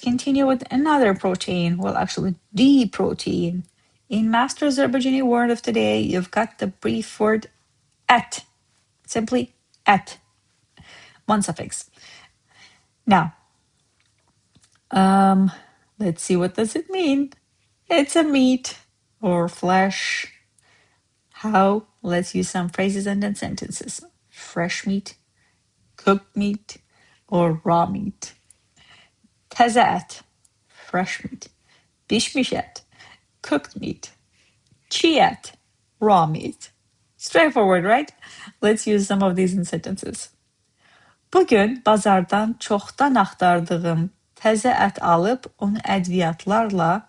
continue with another protein. Well, actually, the protein. In Master Azerbaijani word of the day, you've got the brief word et. Simply et. One suffix. Now, let's see, what does it mean? It's a meat or flesh. How? Let's use some phrases and then sentences. Fresh meat, cooked meat, or raw meat. Təzə et, fresh meat. Bişmiş et, cooked meat. Çiğ et, raw meat. Straightforward, right? Let's use some of these in sentences. Bugün bazardan çoxdan axtardığım təzə ət alıb onu ədviyyatlarla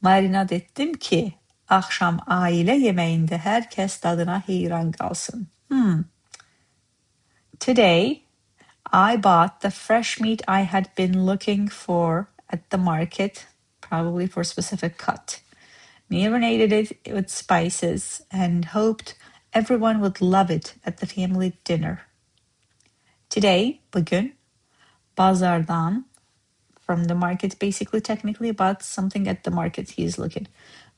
marinad etdim ki, axşam ailə yeməyində hər kəs dadına heyran qalsın. Today, I bought the fresh meat I had been looking for at the market, probably for a specific cut. Marinated it with spices and hoped everyone would love it at the family dinner. Today, bugün, bazardan, from the market, basically, technically, about something at the market he is looking.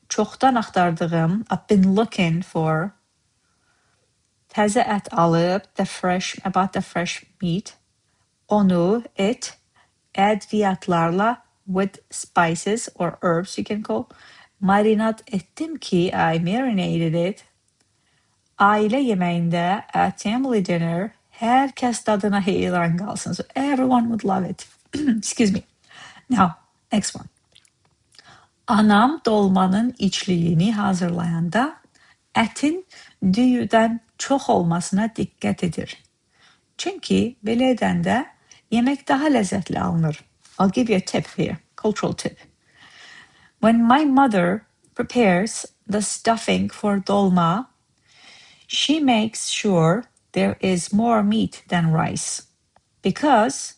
Çoxdan axtardığım, I've been looking for. Təzə ət alıb, about the fresh meat. Onu, it, ədviyyatlarla, with spices or herbs you can call. Marinat ettim ki, I marinated it. Aile yeməyində, at family dinner, herkes tadına heyran qalsın. So everyone would love it. Excuse me. Now, next one. Anam dolmanın içliğini hazırlayanda etin düyüdən çox olmasına diqqət edir. Çünki belə edəndə yemək daha ləzzətli alınır. I'll give you a tip here, cultural tip. When my mother prepares the stuffing for dolma, she makes sure there is more meat than rice. Because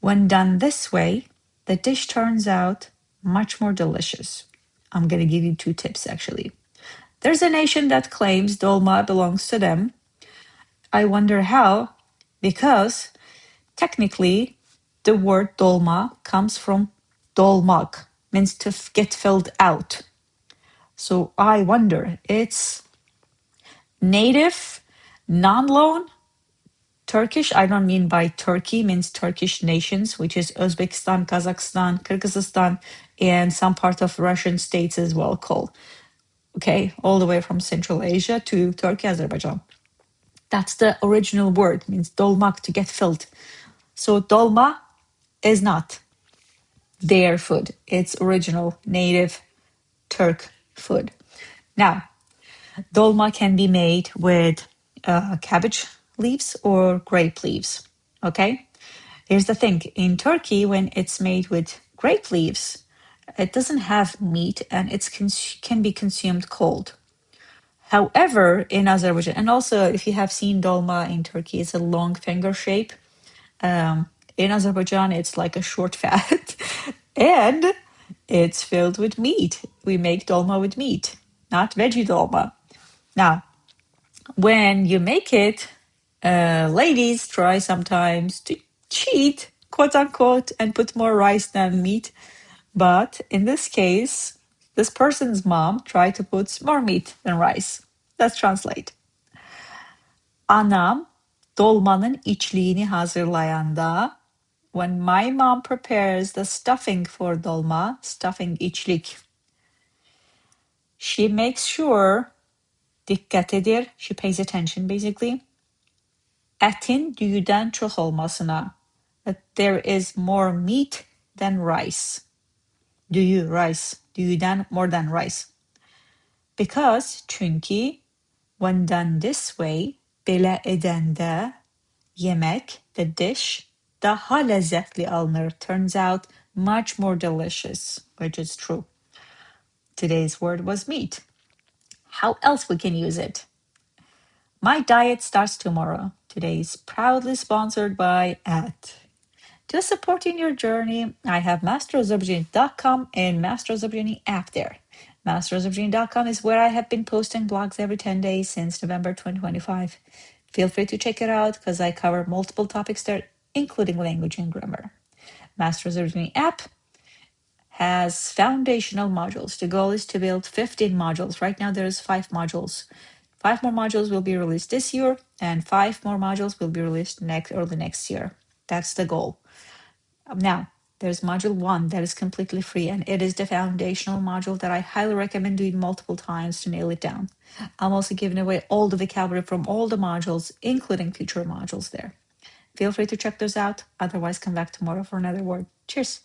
when done this way, the dish turns out much more delicious. I'm going to give you two tips, actually. There's a nation that claims dolma belongs to them. I wonder how, because technically the word dolma comes from dolmak, means to get filled out. So I wonder, it's native, non-loan, Turkish. I don't mean by Turkey, means Turkish nations, which is Uzbekistan, Kazakhstan, Kyrgyzstan, and some part of Russian states as well called. Okay, all the way from Central Asia to Turkey, Azerbaijan. That's the original word, means dolmak, to get filled. So dolma is not their food. It's original, native Turk food. Now, dolma can be made with cabbage leaves or grape leaves, okay? Here's the thing. In Turkey, when it's made with grape leaves, it doesn't have meat and it can be consumed cold. However, in Azerbaijan, and also if you have seen dolma in Turkey, it's a long finger shape. In Azerbaijan, it's like a short fat and it's filled with meat. We make dolma with meat, not veggie dolma. Now, when you make it, ladies try sometimes to cheat, quote unquote, and put more rice than meat. But in this case, this person's mom tried to put more meat than rice. Let's translate. Anam dolmanın içliğini hazırlayanda, when my mom prepares the stuffing for dolma, stuffing içlik, she makes sure, dikkat edir, she pays attention basically, etin düyüden çok olmasına, that there is more meat than rice. Düyü, rice, düyüden more than rice. Because, çünkü, when done this way, belə edəndə, yemek, the dish, daha lezzetli alınır, turns out much more delicious, which is true. Today's word was meat. How else we can use it? My diet starts tomorrow. Today is proudly sponsored by at. To supporting your journey, I have masterazerbaijani.com and Master Azerbaijani app there. Masterazerbaijani.com is where I have been posting blogs every 10 days since November 2025. Feel free to check it out because I cover multiple topics there, including language and grammar. Master Azerbaijani app, has foundational modules. The goal is to build 15 modules. Right now there's 5 modules. 5 more modules will be released this year, and 5 more modules will be released early next year. That's the goal. Now, there's module 1 that is completely free, and it is the foundational module that I highly recommend doing multiple times to nail it down. I'm also giving away all the vocabulary from all the modules, including future modules there. Feel free to check those out. Otherwise, come back tomorrow for another word. Cheers.